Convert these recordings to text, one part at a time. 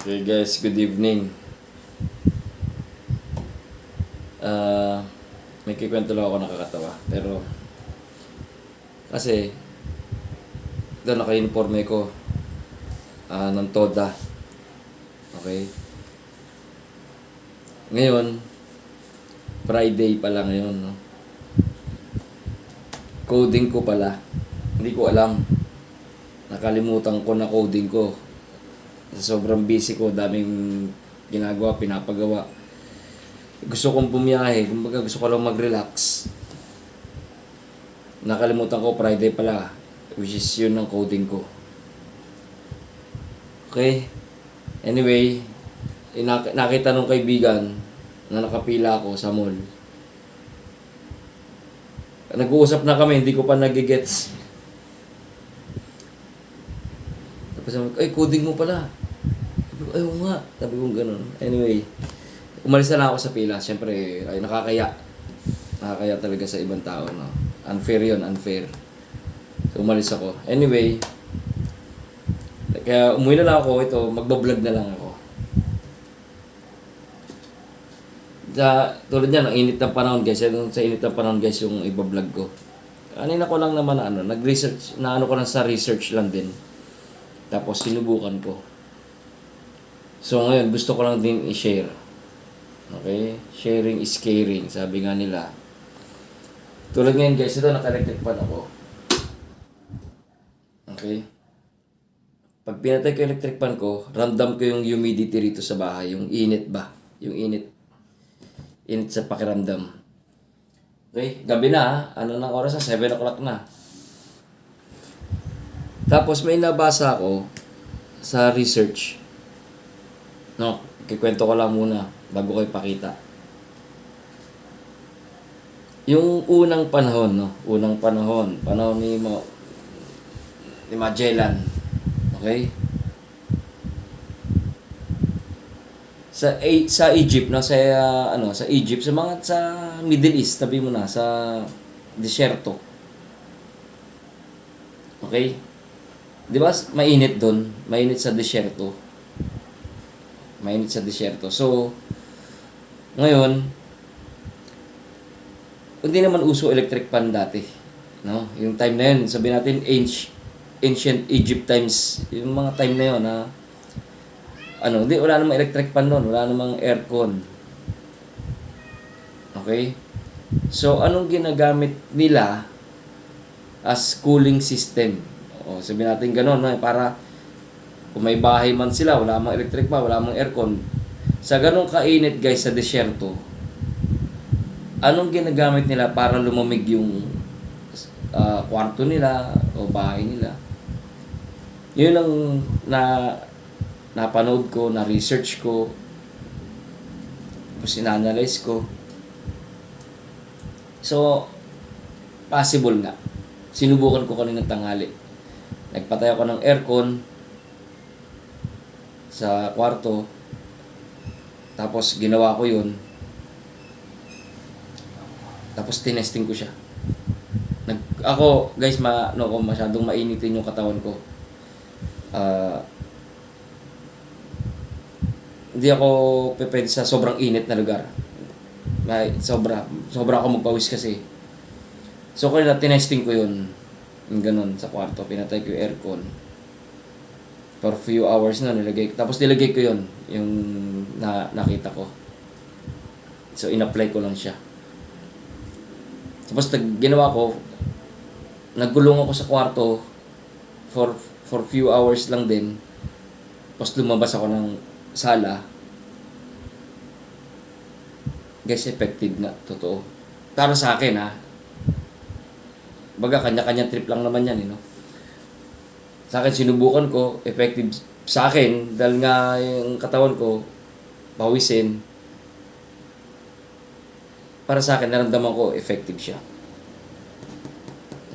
Okay guys, good evening. Ah, may kikwento lang ako nakakatawa. Pero, kasi, doon naka-informe ko ng TODA. Okay? Ngayon, Friday pala ngayon, no? Coding ko pala. Hindi ko alam. Nakalimutan ko na coding ko. Sobrang busy ko, daming ginagawa, pinapagawa. Gusto kong bumiyahe, kumbaga gusto ko lang mag-relax. Nakalimutan ko, Friday pala, which is yun ang coding ko. Okay? Anyway, nakita nung kaibigan na nakapila ako sa mall. Nag-uusap na kami, hindi ko pa nagigets. Tapos sabi ko, ay, coding mo pala. Sabi ko, ay, oo nga. Sabi ko ganun. Anyway, umalis na lang ako sa pila. Siyempre, ay, nakakaya. Nakakaya talaga sa ibang tao, no? Unfair yun, unfair. So, umalis ako. Anyway, kaya umuwi na lang ako. Ito, magbablog na lang ako. Tulad yan, ang init ng panahon, guys. Sa init ng panahon, guys, yung ibablog ko. Kanina ko lang naman, nag-research, ko lang sa research lang din. Tapos, sinubukan ko. So, ngayon, gusto ko lang din i-share. Okay? Sharing is caring. Sabi nga nila. Tulad ngayon, guys, ito, naka-electric fan ako. Okay? Pag pinatay ko yung electric fan ko, ramdam ko yung humidity rito sa bahay. Yung init ba? Yung init. Init sa pakiramdam. Okay? Gabi na, ano nang oras na? 7 o'clock na. Tapos may nabasa ako sa research. No, kikwento ko lang muna bago ko ipakita. Yung unang panahon, no? Panahon ni Magellan. Okay? Sa Egypt, no, sa Egypt, sa Middle East, tabi mo na sa desierto. Okay? 'Di ba? Mainit doon, mainit sa desierto. Mainit sa desierto. So ngayon, hindi naman uso electric fan dati, no? Yung time na yun, sabihin natin ancient Egypt times, yung mga time na yun na wala namang electric fan noon, wala namang aircon. Okay? So, anong ginagamit nila as cooling system? O, sabihin natin gano'n, no? Para kung may bahay man sila, wala namang electric fan, wala namang aircon. Sa ganong kainit, guys, sa desyerto, anong ginagamit nila para lumamig yung kwarto nila o bahay nila? Yun ang napanood ko, na-research ko, tapos ina-analyze ko. So, possible nga. Sinubukan ko kanina tanghali. Nagpatay ako ng aircon sa kwarto. Tapos, ginawa ko yun. Tapos, tinesting ko siya. Ako, guys, masyadong mainitin yung katawan ko. Hindi ako pwede sa sobrang init na lugar. Sobra ako magpawis kasi. So, kaya tinesting ko yun. Yung ganun, sa kwarto. Pinatay ko yung aircon. For few hours na nilagay. Tapos nilagay ko yun. Yung nakita ko. So, in-apply ko lang siya. Tapos, ginawa ko, naggulong ako sa kwarto for few hours lang din. Tapos, lumabas ako ng sala. Guys, effective na. Totoo. Para sa akin, ha. Baga, kanya-kanya trip lang naman yan, no? Sa akin, sinubukan ko. Effective sa akin. Dahil nga yung katawan ko, pawisin. Para sa akin, naramdaman ko, effective siya.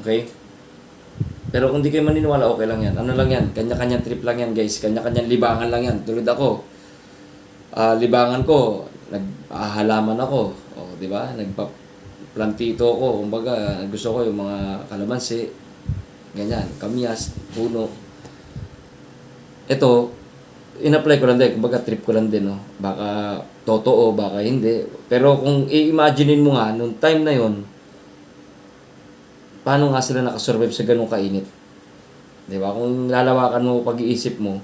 Okay? Pero kung di kayo maniniwala, okay lang yan. Ano lang yan? Kanya-kanya trip lang yan, guys. Kanya-kanya libangan lang yan. Tulad ako. Libangan ko, naghalaman ako. O, di ba? Nagpa-plantito ako. Kumbaga, gusto ko yung mga kalamansi. Ganyan. Kamyas, puno. Ito, in-apply ko lang din, kumbaga trip ko lang din, no? Baka totoo, baka hindi. Pero kung i-imaginein mo nga, nung time na yon, paano nga sila nakasurvive sa ganung kainit? Di ba? Kung lalawakan mo pag-iisip mo,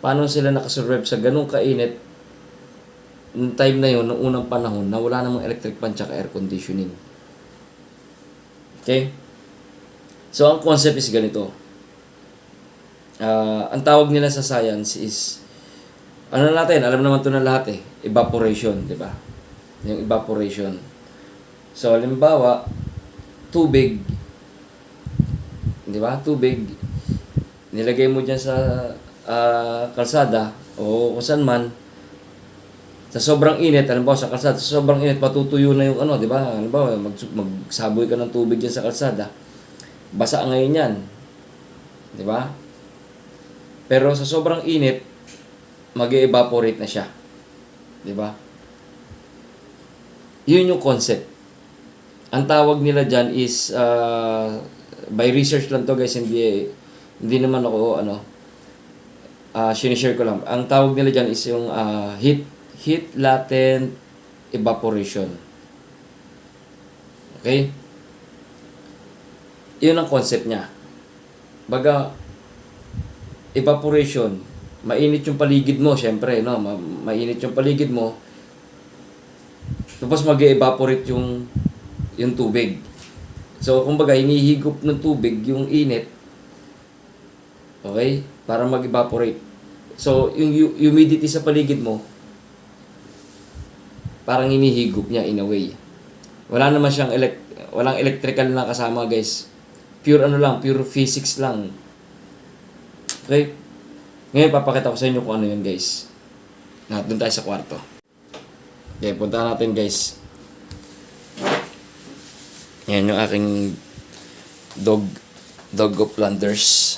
paano sila nakasurvive sa ganung kainit nung time na yon, nung unang panahon, na wala namang electric fan tsaka air conditioning. Okay? So, ang concept is ganito. Ang tawag nila sa science is, ano natin, alam naman ito na lahat eh, evaporation, di ba? Yung evaporation. So, halimbawa, tubig, di ba? Tubig, nilagay mo dyan sa kalsada o kung saan man, sa sobrang init, halimbawa sa kalsada, sa sobrang init, matutuyo na yung ano, di ba? Halimbawa, magsaboy ka ng tubig dyan sa kalsada, basa ngayon yan, di ba? Pero sa sobrang init, mag-evaporate na siya. Di ba? Yun yung concept. Ang tawag nila dyan is, by research lang to guys, hindi naman ako, sinishare ko lang. Ang tawag nila dyan is yung heat latent evaporation. Okay? Yun ang concept niya. Baga, evaporation, mainit yung paligid mo, syempre, no? Mainit yung paligid mo. Tapos mag-evaporate yung tubig. So, kumbaga, hinihigop ng tubig yung init. Okay? Para mag-evaporate. So, yung humidity sa paligid mo, parang hinihigop niya in a way. Wala naman siyang walang electrical na kasama, guys. Pure pure physics lang. Okay? Ngayon, papakita ko sa inyo kung ano yun, guys. Doon tayo sa kwarto. Okay, punta natin, guys. Yan yung aking dog of Flanders.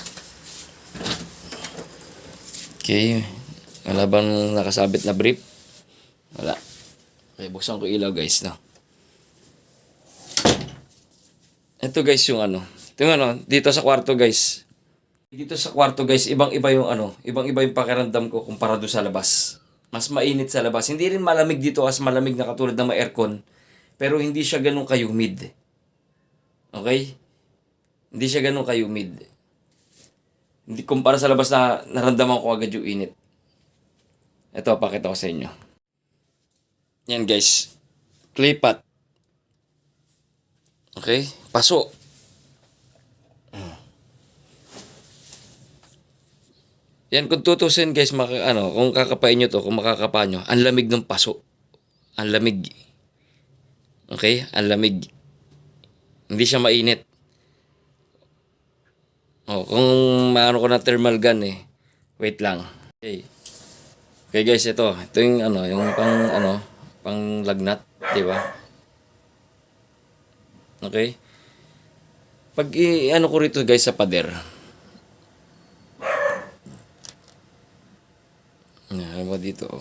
Okay. Wala bang nakasabit na brief? Wala. Okay, buksan ko ilaw, guys, no? Ito, guys, yung Ito yung dito sa kwarto, guys. Dito sa kwarto, guys, ibang-iba yung pakiramdam ko kumpara doon sa labas. Mas mainit sa labas. Hindi rin malamig dito as malamig na katulad ng aircon. Pero hindi siya ganun ka-humid. Okay? Hindi siya ganun ka-humid. Hindi kumpara sa labas na naramdaman ko agad yung init. Ito, pakita ko sa inyo. Yan, guys. Clay pot. Okay? Paso. Yan, kung tutusin, guys, kung kakapain nyo to, kung makakapa nyo, ang lamig ng paso. Ang lamig. Okay? Ang lamig. Hindi siya mainit. Kung maano ko na thermal gun wait lang. Okay. Okay, guys, ito. Ito yung yung pang lagnat, di ba? Okay? Pag ko rito, guys, sa pader. Ano dito?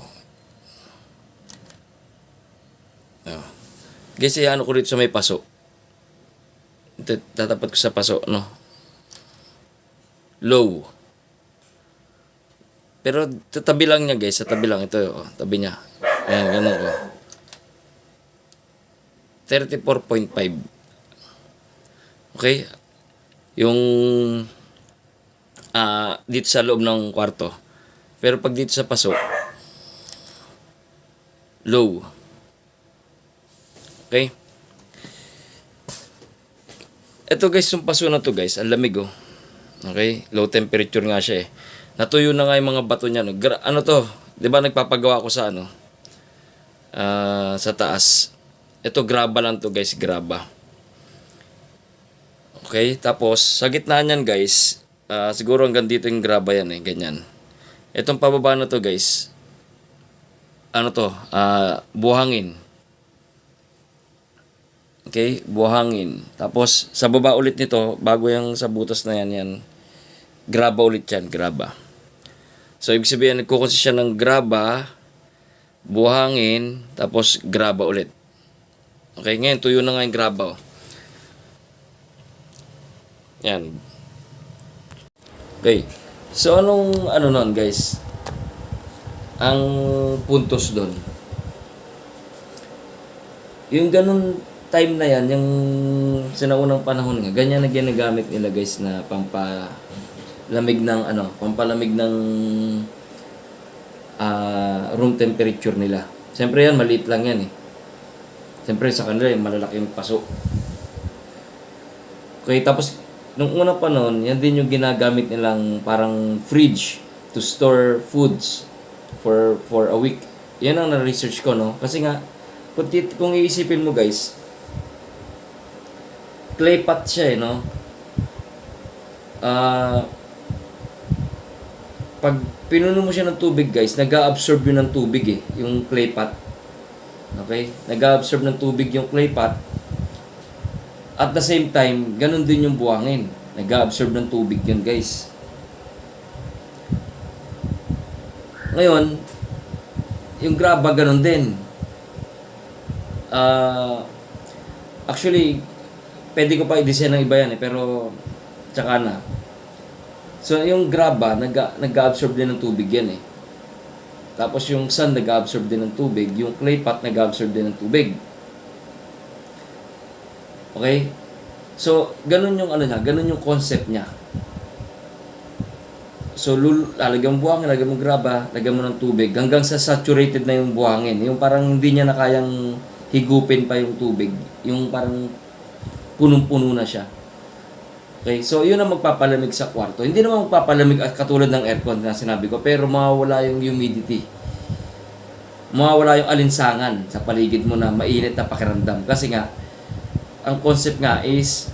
Guys, ko rito sa may paso. Tatapat ko sa paso, no? Low. Pero tabi lang niya, guys. Sa tabi lang. Ito, tabi niya. Ayan, ganun ko. 34.5. Okay? Yung dito sa loob ng kwarto. Pero pag dito sa paso, low. Okay? Ito, guys, yung paso na to, guys. Ang lamig, oh. Okay? Low temperature nga siya, Natuyo na nga yung mga bato niya, no? To? Di ba nagpapagawa ko sa sa taas. Ito, graba lang to, guys. Graba. Okay? Tapos, sa gitna niyan, guys, siguro hanggang dito yung graba yan, ganyan. Itong pababa na to, guys, buhangin. Okay, buhangin. Tapos, sa baba ulit nito, bago yung sa butas na yan, graba ulit yan, graba. So, ibig sabihin, nagkukonsist siya ng graba, buhangin, tapos graba ulit. Okay, ngayon, tuyo na nga yung graba, Yan. Okay. So, anong nun, guys? ang puntos doon, yung ganun time na yan, yung sinaunang panahon nga, ganyan na ginagamit nila guys na pampalamig ng pampalamig ng room temperature nila. Siyempre yan, maliit lang yan eh. Siyempre sa kanila yung malalaking paso. Okay, tapos nung unang panahon, yan din yung ginagamit nilang parang fridge to store foods for a week. Yan ang na-research ko, no? Kasi nga, kung iisipin mo guys, clay pot siya no? Pag pinuno mo siya ng tubig guys, nag-a-absorb yun ng tubig eh, yung clay pot. Okay? Nag-a-absorb ng tubig yung clay pot. At the same time, ganun din yung buhangin. Nag-a-absorb ng tubig yun guys. Ngayon, yung graba ganun din. Actually, pwede ko pa i-design ng iba yan eh, pero tsaka na. So, yung graba, nag-absorb din ng tubig yan eh. Tapos yung sun, nag-absorb din ng tubig. Yung clay pot, nag-absorb din ng tubig. Okay? So, ganun yung ganun yung concept niya. So, lalagyan mo buhangin, lagyan mo graba, lagyan mo ng tubig, hanggang sa saturated na yung buhangin. Yung parang hindi niya na kayang higupin pa yung tubig. Yung parang punong-puno na siya. Okay, so yun ang magpapalamig sa kwarto. Hindi naman magpapalamig at katulad ng aircon na sinabi ko, pero mawawala yung humidity. Mawawala yung alinsangan sa paligid mo na mainit na pakiramdam. Kasi nga, ang concept nga is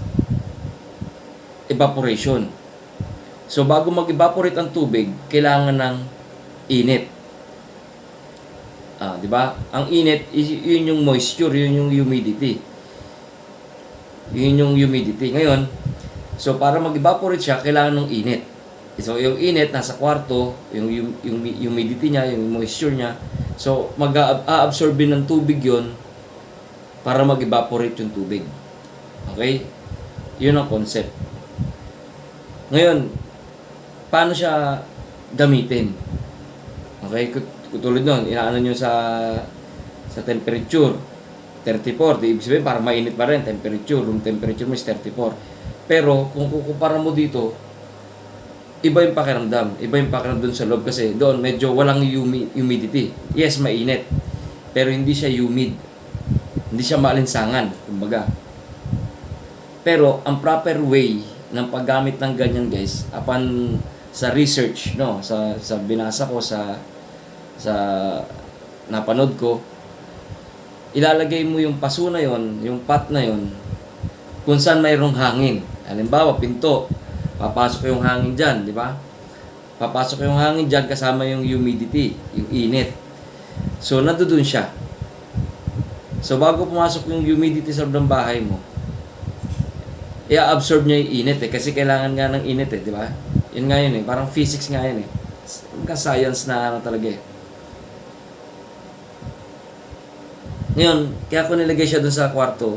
evaporation. So bago mag-evaporate ang tubig, kailangan ng init. Di ba? Ang init, yun yung moisture, yun yung humidity. Yun yung humidity. Ngayon, so para mag-evaporate siya, kailangan ng init. So yung init nasa kwarto, yung humidity niya, yung moisture niya. So mag-a-absorb ng tubig yun para mag-evaporate yung tubig. Okay? Yun ang concept. Ngayon, paano siya gamitin? Okay? Tulad nun, inaano nyo sa temperature, 34. Ibig sabihin, para mainit pa rin, temperature, room temperature mo is 34. Pero, kung kukumpara mo dito, iba yung pakiramdam. Iba yung pakiramdam sa loob kasi doon medyo walang humidity. Yes, mainit. Pero hindi siya humid. Hindi siya maalinsangan, kumbaga. Pero, ang proper way ng paggamit ng ganyan guys, upon sa research, no, sa binasa ko, sa napanood ko, ilalagay mo yung paso na yon, yung pot na yon, kung saan mayroong hangin. Halimbawa, pinto, papasok yung hangin dyan, di ba? Papasok yung hangin dyan kasama yung humidity, yung init. So, nandoon siya. So, bago pumasok yung humidity sa loob ng bahay mo, i-absorb niya yung init eh, kasi kailangan nga ng init eh, di ba? Yun nga yun eh, parang physics nga yun eh. Science na talaga eh. Ngayon, kaya ko nilagay siya dun sa kwarto,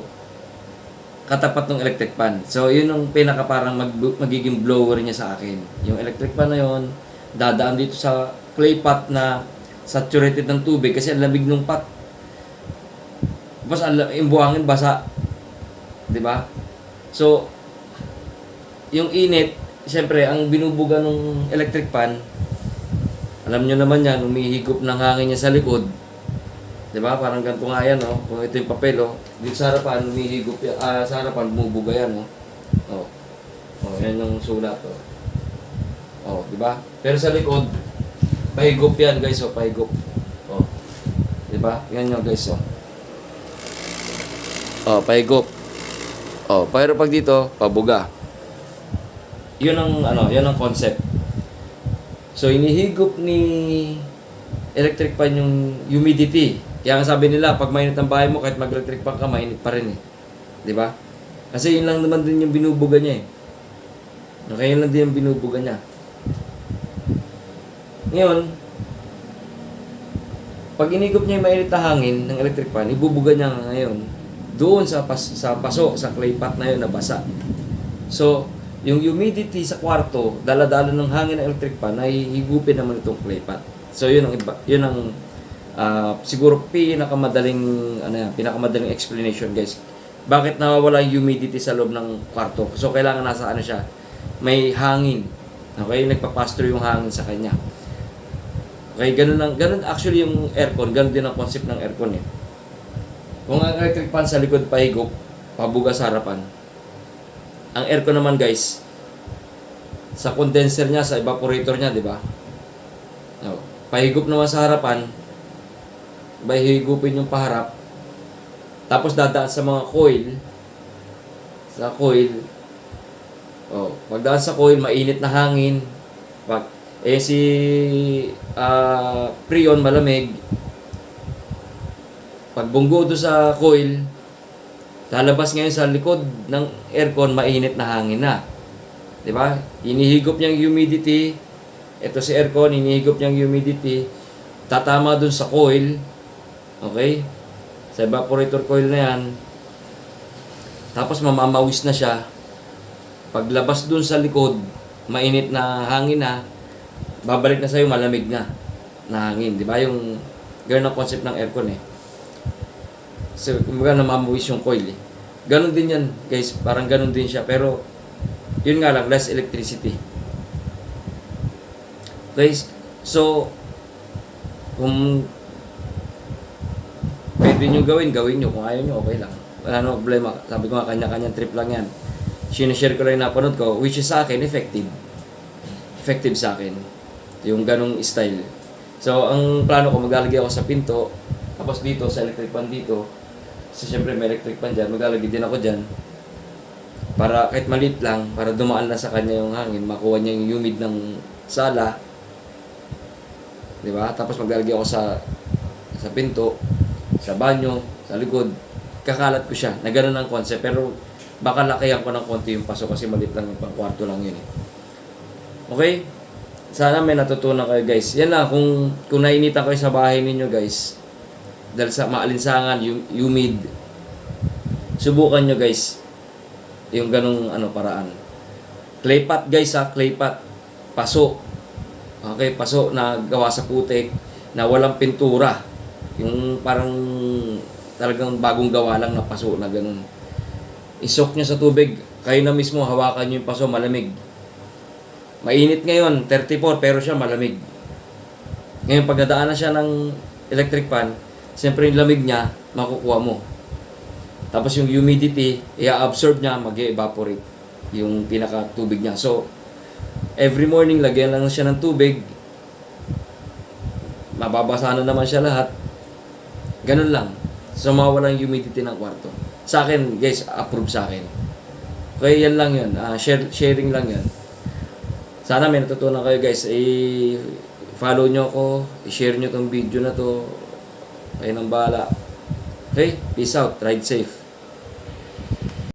katapat ng electric fan. So, yun yung pinaka parang magiging blower niya sa akin. Yung electric fan na yun, dadaan dito sa clay pot na saturated ng tubig kasi ang lamig ng pot. Tapos, yung buhangin basa. Diba? So, yung init, siyempre, ang binubuga ng electric fan, alam nyo naman yan, umihigop ng hangin niya sa likod. Diba? Parang ganito nga yan, no? Kung ito yung papel, oh. Dito sa harapan, umihigop yan. Sa harapan, bumubuga yan, no? Oh. Oh, yan yung sulat, oh. Oh, diba? Pero sa likod, pahigop yan, guys, oh. Pahigop. Oh. Diba? Yan yung guys, oh. Oh, pahigop. Oh, pero pag dito, pabuga. Yun ang concept. So, inihigop ni electric fan yung humidity. Kaya nga sabi nila, pag mainit ang bahay mo, kahit mag-electric fan ka, mainit pa rin eh. Diba? Kasi yun lang naman din yung binubuga niya eh. Okay, yun lang din yung binubuga niya. Ngayon, pag inigop niya yung mainit na hangin ng electric fan, ibubuga niya ngayon doon sa paso, sa clay pot na yun na basa. So, yung humidity sa kwarto, dala-dala ng hangin ng electric fan, ay higupin naman itong clay pot. So yun ang siguro pinakamadaling explanation, guys. Bakit nawawala yung humidity sa loob ng kwarto? So kailangan nasa ano siya, may hangin. Okay, nagpa-pass through yung hangin sa kanya. Okay, ganun actually yung aircon, ganun din ang concept ng aircon eh. Kung ang electric fan sa likod pahigop, pabuga sa harapan. Ang aircon naman, guys, sa condenser niya, sa evaporator niya, di ba? Oh, pahigop naman sa harapan, higupin yung paharap, tapos dadaan sa mga coil, pagdaan sa coil, mainit na hangin, si Freon malamig, pagbunggo do sa coil, lalabas ngayon sa likod ng aircon, mainit na hangin na. Diba? Inihigop niyang humidity, ito si aircon, inihigop niyang humidity, tatama dun sa coil, okay? Sa evaporator coil na yan, tapos mamamawis na siya. Paglabas dun sa likod, mainit na hangin na, babalik na sa'yo malamig na hangin. Di ba? Yung ganun ang concept ng aircon eh. So, kumbaga namamawis yung coil eh. Ganun din yan, guys. Parang ganun din siya. Pero, yun nga lang, less electricity. Guys, so, kung pwede nyo gawin nyo. Kung ayaw nyo, okay lang. Wala nang problema. Sabi ko nga, kanya-kanyang trip lang yan. Sinishare ko lang yung napanood ko, which is sa akin, effective. Effective sa akin. Yung ganong style. So, ang plano ko, maglalagay ako sa pinto, tapos dito, sa electric fan dito, kasi syempre may electric fan dyan, maglalagay din ako dyan, para kahit maliit lang, para dumaan na sa kanya yung hangin, makuha niya yung humid ng sala, di ba? Tapos maglalagay ako sa pinto, sa banyo, sa likod, kakalat ko siya, na ganun ang concept, pero baka lakayan ko ng konti yung paso kasi maliit lang yung pang kwarto lang yun eh. Okay? Sana may natutunan kayo, guys. Yan lang, kung nainitan kayo sa bahay ninyo, guys, dahil sa maalinsangan, humid, subukan nyo, guys, yung ganong paraan. Clay pot, guys, clay pot. Paso. Okay, paso na gawa sa putik, na walang pintura. Yung parang talagang bagong gawa lang na paso na ganun. Isok nyo sa tubig, kayo na mismo, hawakan nyo yung paso, malamig. Mainit ngayon, 34, pero siya malamig. Ngayon, pag nadaanan siya ng electric fan, siyempre yung lamig niya, makukuha mo. Tapos yung humidity, i-absorb niya, mag-evaporate yung pinaka-tubig niya. So, every morning, lagyan lang siya ng tubig. Mababasa na naman siya lahat. Ganun lang. So, mawala yung humidity ng kwarto. Sa akin, guys, approve sa akin. Okay, yan lang yun. Sharing lang yan. Sana may natutunan kayo, guys. I-follow nyo ako. I-share nyo tong video na to. Kayo nang bahala. Okay? Peace out. Ride safe.